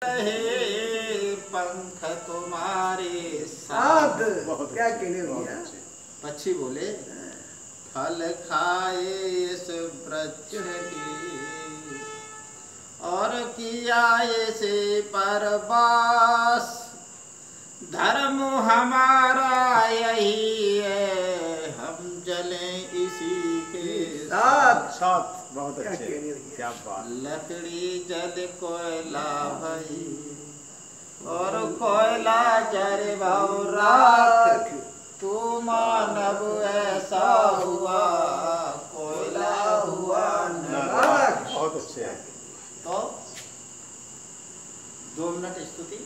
रहे पंख तुम्हारे साथ। क्या कहने भैया। पक्षी बोले फल खाए इस वृक्ष की और किया ऐसे परवास, धर्म हमारा यही है हम जलें इसी के साथ साथ। बहुत अच्छे, क्या बात। लकड़ी जल कोयला भई और कोयला जल भाव राख, तू मानव ऐसा हुआ कोयला हुआ नमक। बहुत अच्छे हैं। तो 2 मिनट स्तुति।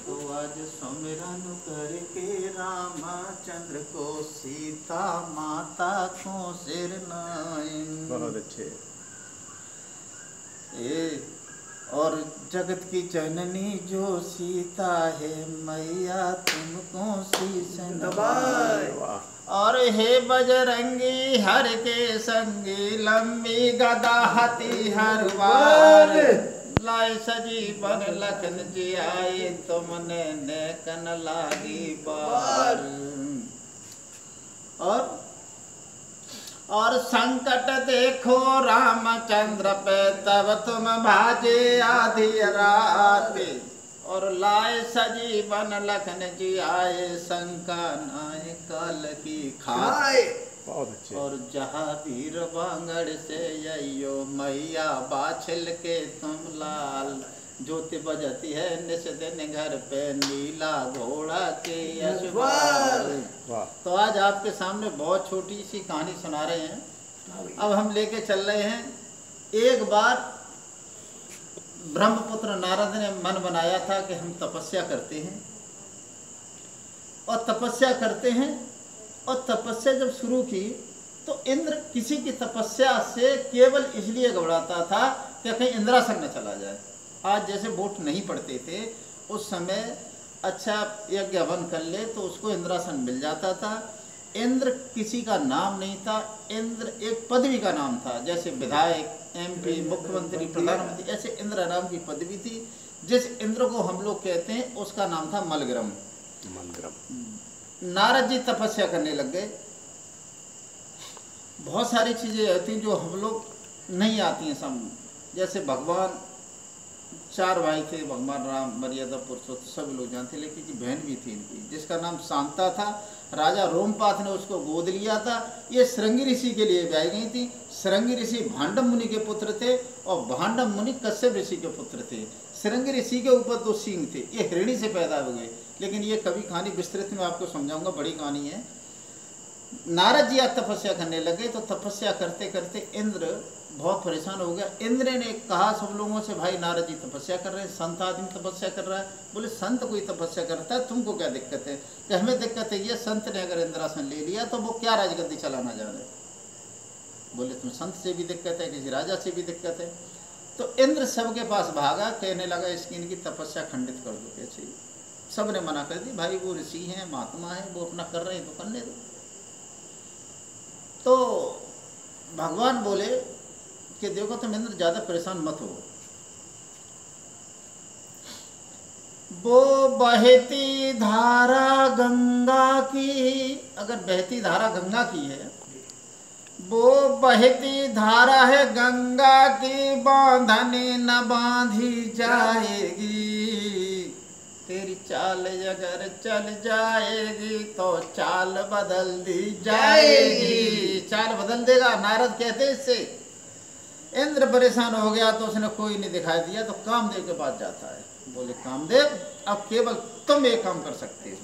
तो आज सुमिरन करके रामचंद्र को सीता माता को सिर नाइन। बहुत अच्छे। और जगत की जननी जो सीता है मैया तुमको शीश नवाए। और हे बजरंगी हर के संगी लंबी गदा हती हर बार, लाए सजीवन लखन जी आए तुमने नेकन लागी पार। और संकट देखो रामचंद्र पे तब तुम भाजे आधी रात, और लाए सजीवन लखन जी आए शंका नाय काल की खाए। बहुत अच्छे। और जहाँ वीर बांगड़ से ययो मैया बाछल के तुम लाल, ज्योति बजती है निस दिन घर पे नीला घोड़ा के यशवाल। तो आज आपके सामने बहुत छोटी सी कहानी सुना रहे हैं। अब हम लेके चल रहे हैं, एक बार ब्रह्मपुत्र नारद ने मन बनाया था कि हम तपस्या करते हैं और तपस्या करते हैं, और तपस्या जब शुरू की तो इंद्र किसी की तपस्या से केवल इसलिए घबराता था कि कहीं इंद्रासन न चला जाए। आज जैसे वोट नहीं पड़ते थे, उस समय अच्छा यज्ञ हवन कर ले तो उसको इंद्रासन मिल जाता था। इंद्र किसी का नाम नहीं था, इंद्र एक पदवी का नाम था, जैसे विधायक, MP, मुख्यमंत्री, प्रधानमंत्री, ऐसे इंद्र नाम की पदवी थी। जिस इंद्र को हम लोग कहते हैं उसका नाम था मलग्रम। नारद जी तपस्या करने लग गए। बहुत सारी चीजें होती जो हम लोग नहीं आती हैं सब, जैसे भगवान 4 भाई थे, भगवान राम, मर्यादा पुरुषोत्तम सब लोग जानते, लेकिन की बहन भी थी इनकी जिसका नाम शांता था। राजा रोमपाथ ने उसको गोद लिया था। ये श्रृंगी ऋषि के लिए ब्याई गई थी। श्रृंगी ऋषि भांडम मुनि के पुत्र थे और भांडम मुनि कश्यप ऋषि के पुत्र थे। श्रृंगी ऋषि के ऊपर 2 सींग थे, ये हिरणी से पैदा हुए, लेकिन ये कभी कहानी विस्तृत में आपको समझाऊंगा, बड़ी कहानी है। नारद जी आज तपस्या करने लगे तो तपस्या करते करते इंद्र बहुत परेशान हो गया। इंद्र ने कहा सब लोगों से, भाई नारद जी तपस्या कर रहे हैं, संत आदमी तपस्या कर रहा है। बोले संत कोई तपस्या करता है, तुमको क्या दिक्कत है? कि हमें दिक्कत है ये, संत ने अगर इंद्रासन ले लिया तो वो क्या राजगद्दी चलाना जा रहे। बोले तुम संत से भी दिक्कत है, किसी राजा से भी दिक्कत है। तो इंद्र सबके पास भागा, कहने लगा इसकी इनकी तपस्या खंडित कर दो। कैसे? सब ने मना कर दी, भाई वो ऋषि हैं, महात्मा है, वो अपना कर रहे हैं तो करने दो। तो भगवान बोले कि देखो तुम इंद्र ज्यादा परेशान मत हो, वो बहती धारा गंगा की, अगर बहती धारा गंगा की है, वो बहती धारा है गंगा की, बांधने न बांधी जाएगी। तेरी चाल अगर चल जाएगी तो चाल बदल दी जाएगी। चाल बदल देगा, नारद कहते इससे। इंद्र परेशान हो गया तो उसने कोई नहीं दिखाई दिया, तो कामदेव के पास जाता है। बोले कामदेव अब केवल तुम एक काम कर सकते हो।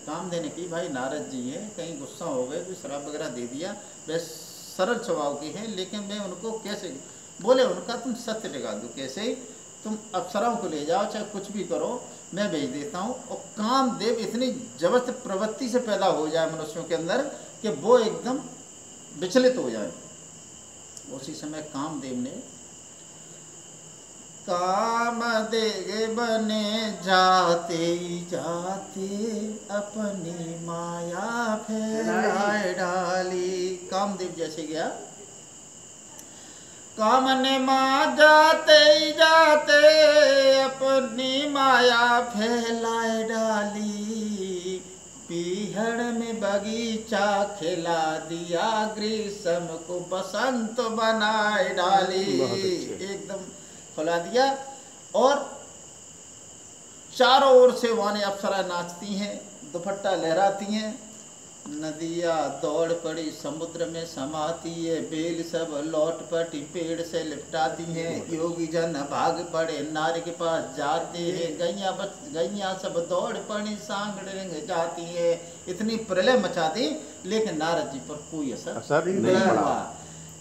कामदेव ने की, भाई नारद जी हैं, कहीं गुस्सा हो गए, कोई शराब वगैरह दे दिया, वे सरल स्वभाव के हैं, लेकिन मैं उनको कैसे? बोले उनका तुम सत्य टिका दो। कैसे? तुम अप्सराओं को ले जाओ, चाहे कुछ भी करो, मैं भेज देता हूँ। और कामदेव इतनी जबरदस्त प्रवृत्ति से पैदा हो जाए मनुष्यों के अंदर कि वो एकदम विचलित हो जाए। उसी समय कामदेव ने कामदेव बने जाते जाते अपनी माया फैलाए डाली। कामदेव जैसे गया कामने माँ जाते ही जाते अपनी माया फैलाए डाली, पीहड़ में बगीचा खिला दिया, ग्रीष्म को बसंत बनाए डाली। एकदम फैला दिया और चारों ओर से वाने अप्सरा नाचती हैं, दुपट्टा लहराती हैं, नदियाँ दौड़ पड़ी समुद्र में समाती है, बेल सब लौट पटी पेड़ से लिपटाती हैं, योगी जन भाग पड़े नारी के पास जाते हैं, गैया सब दौड़ पड़ी सांगड़ जाती है। इतनी प्रलय मचा दी लेकिन नारद जी पर कोई असर नहीं हुआ।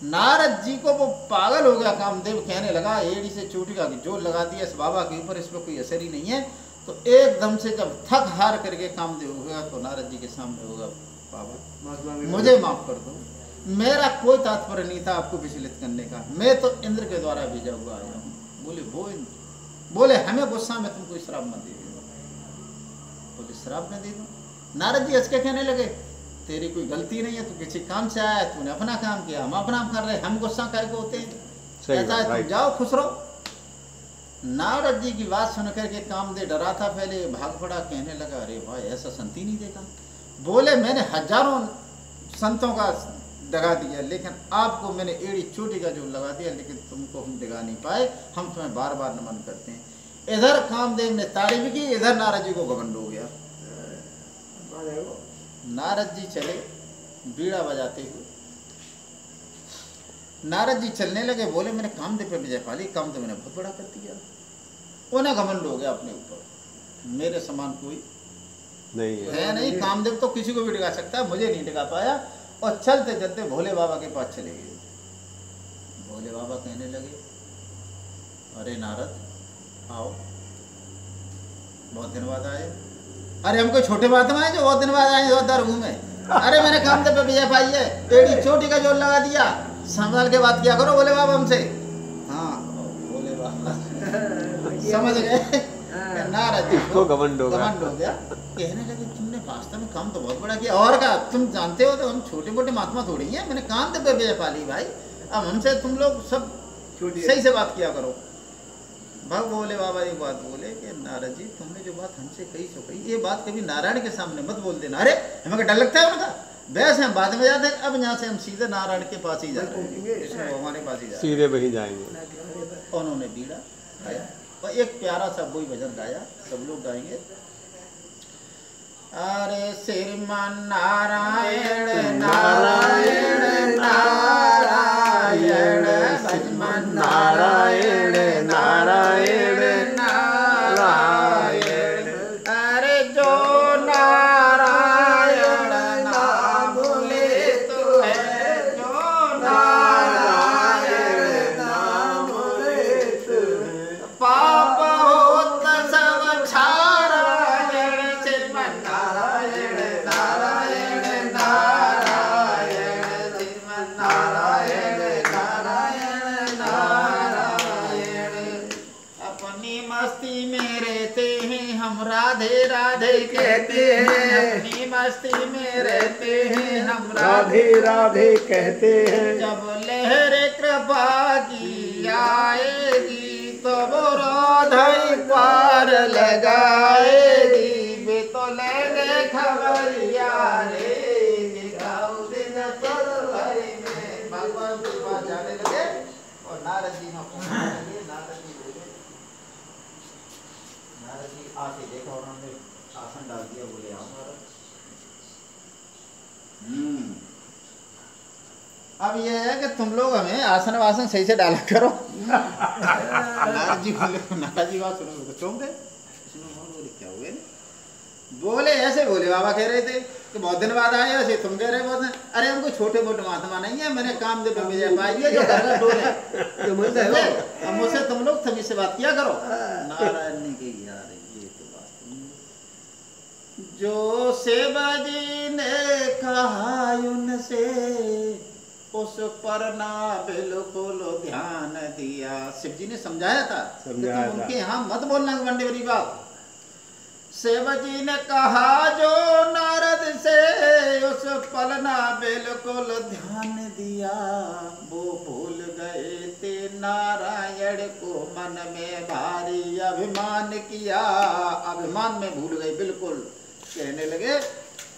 नारद जी को वो पागल हो गया, कामदेव कहने लगा एड़ी से चोटी का जोर लगा दिया इस बाबा के ऊपर, इस पर कोई असर ही नहीं है। तो एकदम से जब थक हार करके कामदेव हो गया तो नारद जी के सामने होगा, बाबा मुझे माफ कर दो, मेरा कोई तात्पर्य नहीं था आपको विचलित करने का, मैं तो इंद्र के द्वारा भेजा हुआ आया हूँ। बोले वो बोले हमें गुस्सा में तुमको श्राप मत दे दो। बोले श्राप में दे दो। नारद जी हंस के कहने लगे तेरी कोई गलती नहीं है, तू किसी काम से आया, तूने अपना काम किया, हम अपना कर रहे, हम गुस्सा काहे को होते हैं, ऐसा है तुम जाओ खुश रहो। नारद जी की बात सुन करके कामदेव डरा था, पहले भाग पड़ा, कहने लगा अरे भाई ऐसा संत ही नहीं देखा। बोले मैंने हजारों संतों का डगा दिया लेकिन आपको मैंने एड़ी चोटी का जो लगा दिया, लेकिन तुमको हम डगा नहीं पाए, हम तुम्हें बार बार नमन करते हैं। इधर कामदेव ने तारीफ की, इधर नारद जी को घमंड हो गया। नारद जी चले बीड़ा बजाते हुए, नारद जी चलने लगे, बोले मैंने कामदेव पे विजय पाली, कामदेव मैंने बहुत बड़ा कर दिया। उन्हें घमंड हो गया अपने ऊपर, मेरे समान कोई नहीं है नहीं, कामदेव तो किसी को भी डिगा सकता है, मुझे नहीं डिगा पाया। और चलते चलते भोले बाबा के पास चले गए। भोले बाबा कहने लगे अरे नारद आओ, बहुत दिन बाद आए। अरे हमको छोटे बात में आए जो बहुत दिन बाद आए, जोरदार घूमे। अरे मैंने कामदेव पे विजय पाई है, एड़ी चोटी का जोर लगा दिया, संभाल के बात किया करो बोले बाबा हमसे। हाँ बोले बाबा समझ गए। नारद जी को घमंड हो गया, कहने लगे तुमने वास्तव में काम तो बहुत बड़ा किया, और क्या तुम जानते हो तो हम छोटे मोटे महात्मा थोड़ी हैं, मैंने कामदेव पे विजय पाली भाई, अब हमसे तुम लोग सब सही से बात किया करो। भग बोले बाबा एक बात बोले कि नारद जी तुमने जो बात हमसे कही सो कही, ये बात कभी नारायण के सामने मत बोल देना। अरे हमें डर लगता है उनका, वैसे हम बाद में जाते हैं, अब यहाँ से हम सीधे नारायण के पास ही जा रहे हैं, इसमें भगवान के पास ही जा रहे हैं, सीधे वहीं जाएंगे। उन्होंने बीड़ा गाया और एक प्यारा सा कोई भजन गाया, सब लोग गाएंगे। अरे श्रीमान नारायण नारायण नारायण श्रीमान नारायण नारायण नारायण, अरे जो नारायण नाम ले तो है, जो नारायण नाम ले तो पाप होत सब छारायण श्रीमान नारायण नारायण नारायण श्रीमान नारायण नारायण नारायण। अपनी मस्ती में रहते हैं हम राधे राधे कहते हैं, अपनी मस्ती में रहते हैं हम राधे राधे कहते हैं, जब लहर कृपा की आएगी तो वो राधा पार लगाएगी, वे तो लेंगे खबरिया रे दिन फरवरी में। भगवान के पास जाने लगे और नारद जी में पहुंचने लगे। नारद जी बोले, नारद जी आके देखा और उन्होंने आसन डाल दिया, बोले आओ नारद। अब ये है कि तुम लोग हमें आसन वासन सही से डाला करो। नारद जी बोले, नारद जी बात सुनो तो चौंक गए, बोले क्या हुए? बोले ऐसे बोले बाबा कह रहे थे कि बहुत दिन बाद आए, ऐसे तुम कह रहे बहुत दिन। अरे हमको छोटे मोटे महात्मा नहीं है, मैंने कामदेव पे विजय पाई है जो घर डोले, अब मुझसे तुम लोग सभी से बात किया करो। नारायण ने कही यार ये तो बात जो सेवा जी ने कहा उनसे उस पर ना बिल्कुल ध्यान दिया। शिव जी ने समझाया था कि तुम उनके यहाँ मत बोलना वंडे वाली बात। शिव जी ने कहा जो नारद से उस पल ना बिल्कुल ध्यान दिया, वो भूल गए थे नारायण को मन में भारी अभिमान किया। अभिमान में भूल गए बिल्कुल। कहने लगे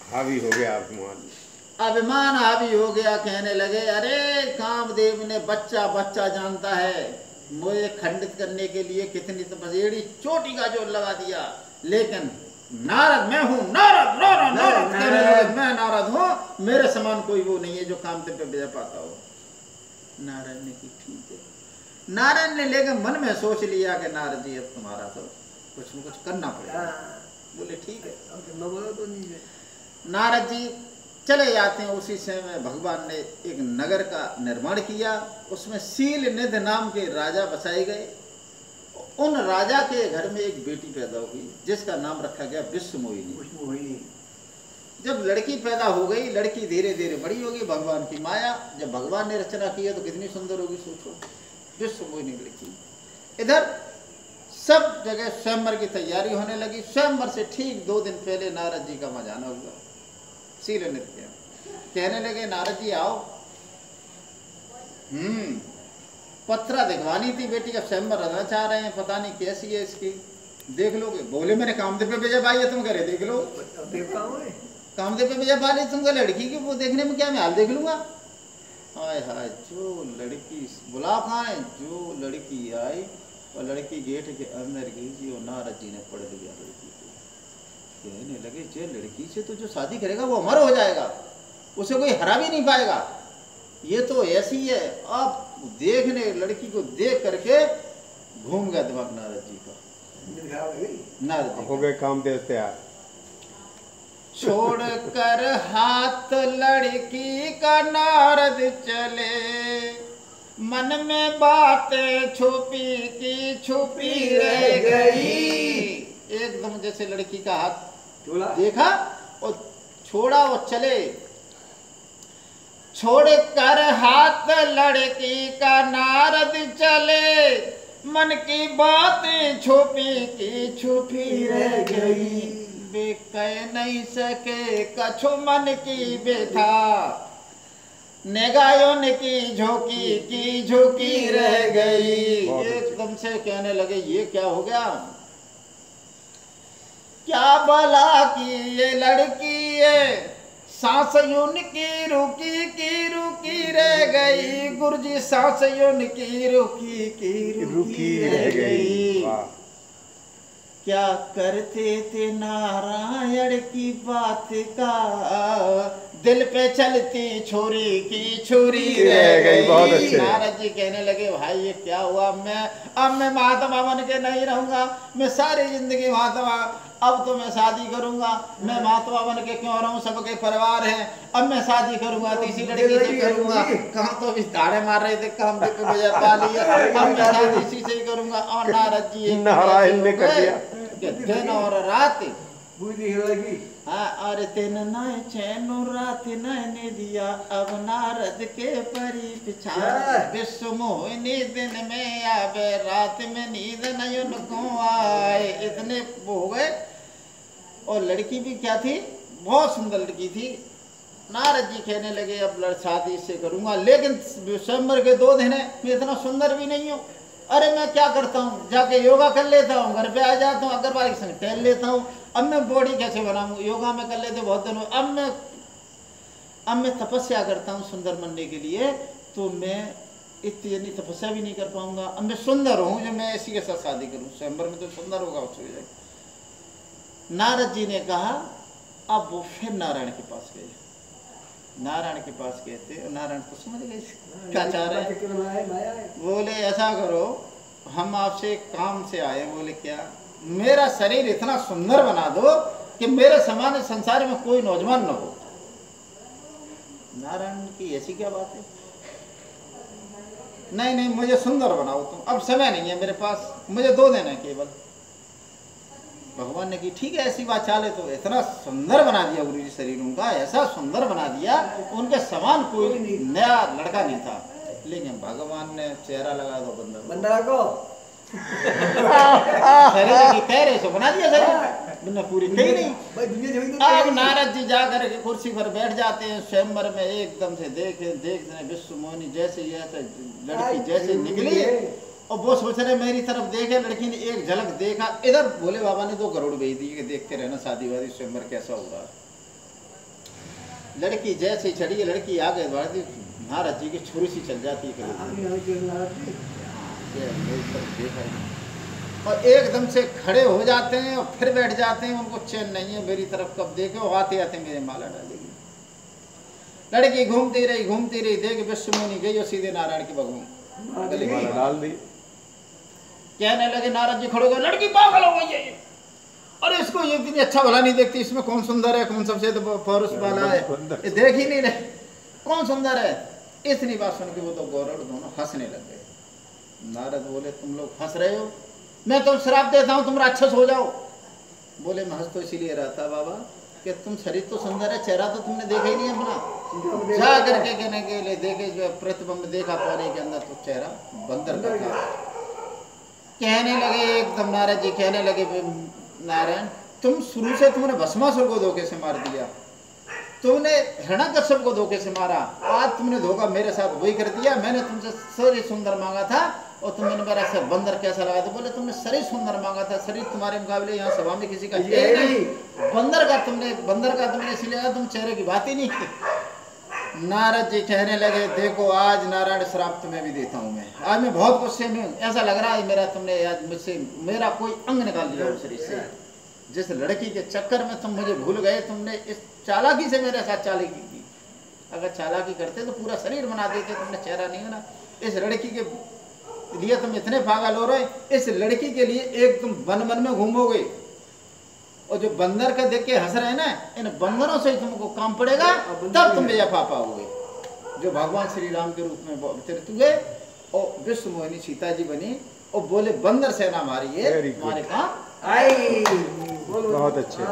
हावी हो गया अभिमान। अभिमान हावी हो गया। कहने लगे अरे कामदेव ने बच्चा बच्चा जानता है, मुझे खंडित करने के लिए कितनी तपस्या चोटी का जोर लगा दिया। लेकिन नारद मैं हूँ, नारद नारद नारद कहने लगे मैं नारद हूँ, मेरे समान कोई वो नहीं है जो कामदेव पे विजय पाता हो। नारायण ने की ठीक है। नारायण ने लेकिन मन में सोच लिया कि नारद जी अब तुम्हारा तो कुछ न कुछ करना पड़ेगा। बोले ठीक है। नारद जी चले जाते हैं। उसी समय भगवान ने एक नगर का निर्माण किया, उसमें शील निधि नाम के राजा बसाए गए। उन राजा के घर में एक बेटी पैदा हुई जिसका नाम रखा गया विश्वमोहिनी। जब लड़की पैदा हो गई, लड़की धीरे धीरे बड़ी होगी, भगवान की माया। जब भगवान ने रचना की है तो कितनी सुंदर होगी सोचो, विश्वमोहिनी लड़की। इधर सब जगह स्वयंवर की तैयारी होने लगी। स्वयंवर से ठीक 2 दिन पहले नारद जी का मजाना हुआ। शील नृत्य कहने लगे नारद जी आओ। पत्रा दिखवानी थी बेटी का, स्वयंवर रहना चाह रहे हैं, पता नहीं कैसी है इसकी, देख लोगे। बोले मैंने कामदेव पे विजय पाई है, तुम कह रहे देख लो। कामदेव पे विजय पा ली तुमको, लड़की की वो देखने में क्या मैं हाल देख लूंगा। हाय हाय, जो लड़की बुला कहाँ है, जो लड़की आई और लड़की गेट के अंदर गई जी, और नारद जी ने पढ़ लिया लड़की को। कहने लगे जे लड़की से तो जो शादी करेगा वो अमर हो जाएगा, उसे कोई हरा भी नहीं पाएगा, ये तो ऐसी है। अब देखने लड़की को देख करके घूम गया दिमाग नारद जी का। नारद जी हो गए कामदेव तैयार। छोड़ कर हाथ लड़की का नारद चले, मन में बातें छुपी की छुपी रह गई। एकदम जैसे लड़की का हाथ देखा और छोड़ा और चले। छोड़ कर हाथ लड़की का नारद चले, मन की बातें छुपी की छुपी रह गई। वे कह नहीं सके कछु मन की व्यथा, निगाहों की झोंकी रह गई। एकदम से कहने लगे ये क्या हो गया, क्या भला की ये लड़की है, सांस उनकी रुकी रह गई। गुरुजी सांस उनकी रुकी रह गई। क्या करते थे नारायण की बात का, दिल पे चलती छुरी की छुरी रह गई। बहुत अच्छे। नारद जी कहने लगे भाई ये क्या हुआ, अब मैं महात्मा बन के नहीं रहूंगा, मैं सारी जिंदगी महात्मा, अब तो मैं शादी करूंगा। मैं महात्मा बन के क्यों रहूं, सबके परिवार है, अब मैं शादी करूंगा, तीसरी लड़की से करूंगा। कहाँ तो अभी ताड़े मार रहे थे, काम पे विजय पा लिया, अब मैं शादी इसी से करूंगा। और नारद जी नारायण ने कर दिया दिन और रात और दिन न चैन रात न दिया, अब नारद के परी पिछा। विश्वमोहिनी दिन में आवे, रात में नींद नहीं उनको आए। इतने वो हो गए। और लड़की भी क्या थी, बहुत सुंदर लड़की थी। नारद जी कहने लगे अब शादी इससे करूंगा, लेकिन स्वयंवर के 2 दिन है, मैं इतना सुंदर भी नहीं हूँ। अरे मैं क्या करता हूँ, जाके योगा कर लेता हूँ, घर पे आ जाता हूँ, अगरबाई के संग टहल लेता हूँ। अब मैं बॉडी कैसे बनाऊँ, योगा में कर लेते बहुत दिन। अब मैं तपस्या करता हूँ सुंदर बनने के लिए, तो मैं इतनी तपस्या भी नहीं कर पाऊंगा। अब मैं सुंदर हूँ जो मैं इसी के साथ शादी करूँ, स्वयंवर में तो सुंदर होगा उससे। नारद जी ने कहा, अब वो फिर नारायण के पास गए। नारायण के पास गए थे, नारायण तो समझ गए क्या चाह रहे हैं। बोले ऐसा करो, हम आपसे काम से आए। बोले क्या, मेरा शरीर इतना सुंदर बना दो कि मेरे समान संसार में कोई नौजवान न हो। नारायण की ऐसी क्या बात है, नहीं मुझे सुंदर बनाओ तुम, अब समय नहीं है मेरे पास, मुझे 2 दिन है केवल। भगवान ने की ठीक है ऐसी बात चाले तो। इतना सुंदर बना दिया गुरु जी शरीर उनका, ऐसा सुंदर बना दिया, उनके समान कोई नया लड़का नहीं था। लेकिन भगवान ने चेहरा लगा दो बंदर को, शरीर की पैर से बना दिया शरीर, दुनिया पूरी थी नहीं। भाई दुनिया जमीन तो अब नारद जी जाकर के कुर्सी पर बैठ जाते हैं स्वयंवर में, एकदम से देख विश्व मोहिनी जैसे लड़की जैसे निकली और वो सोच रहे मेरी तरफ देखे, लड़की ने एक झलक देखा, इधर भोले बाबा ने 2 करोड़ भेज दिए कि देखते रहना शादी वादी स्वयंवर कैसा हो रहा है। लड़की जैसे चढ़ी, लड़की आगे बढ़ती, नारद जी की छुरी सी चल जाती है और एकदम से खड़े हो जाते हैं और फिर बैठ जाते हैं। उनको चैन नहीं है मेरी तरफ कब देखे, और आते आते मेरे माला डालेगी। लड़की घूमती रही, देख विश्व मोहिनी गई और सीधे नारायण के भगवान गले माला डाल दी। कहने लगे नारद जी खड़े हो गए, लड़की पागल हो गई है, और इसको ये इतनी अच्छा भला नहीं देखती, इसमें कौन सुंदर है, कौन सबसे तो पौरुष वाला है, ये देख ही नहीं रहे कौन सुंदर है। इतनी बात सुन के वो तो गौरव दोनों हंसने लग गए। नारद बोले तुम लोग हंस रहे हो, मैं तो श्राप देता हूँ तुम राक्षस हो जाओ। बोले मैं हंस तो इसीलिए रहा था बाबा कि तुम शरीर तो सुंदर है, चेहरा तो तुमने देखा ही नहीं अपना। जा करके कहने के लिए देखे जो प्रतिबिंब देखा पानी के अंदर, तो चेहरा बंदर का था। कहने लगे एकदम नारद जी कहने लगे नारायण तुम शुरू से तुमने भस्मासुर को धोखे से मार दिया, तुमने हिरण्यकश्यप को धोखे से मारा, आज तुमने धोखा मेरे साथ वही कर दिया। मैंने तुमसे शरीर सुंदर मांगा था और तुमने मेरा से बंदर कैसा लगा, तो बोले तुमने शरीर सुंदर मांगा था, शरीर तुम्हारे मुकाबले यहाँ सभा में किसी का है नहीं, बंदर का तुमने इसलिए तुम चेहरे की बात ही नहीं की। नारद जी कहने लगे देखो आज नारायण श्राप तुम्हें भी देता हूँ, मैं आज मैं बहुत गुस्से में हूँ, ऐसा लग रहा है मेरा तुमने आज मुझसे मेरा कोई अंग निकाल दिया शरीर से। जिस लड़की के चक्कर में तुम मुझे भूल गए, तुमने इस चालाकी से मेरे साथ चालाकी की। अगर चालाकी करते तो पूरा शरीर बना देते, तुमने चेहरा नहीं बना। इस लड़की के लिए तुम इतने पागल हो रहे, इस लड़की के लिए एक तुम वन में घूमोगे, और जो बंदर का देख के हंस रहे हैं ना, इन बंदरों से तुमको काम पड़ेगा, तब तुम विजय पा पाओगे। जो भगवान श्री राम के रूप में अवतरित हुए और विश्व मोहिनी सीता जी बनी और बोले बंदर सेना हमारी है, तुम्हारे काम बहुत अच्छे।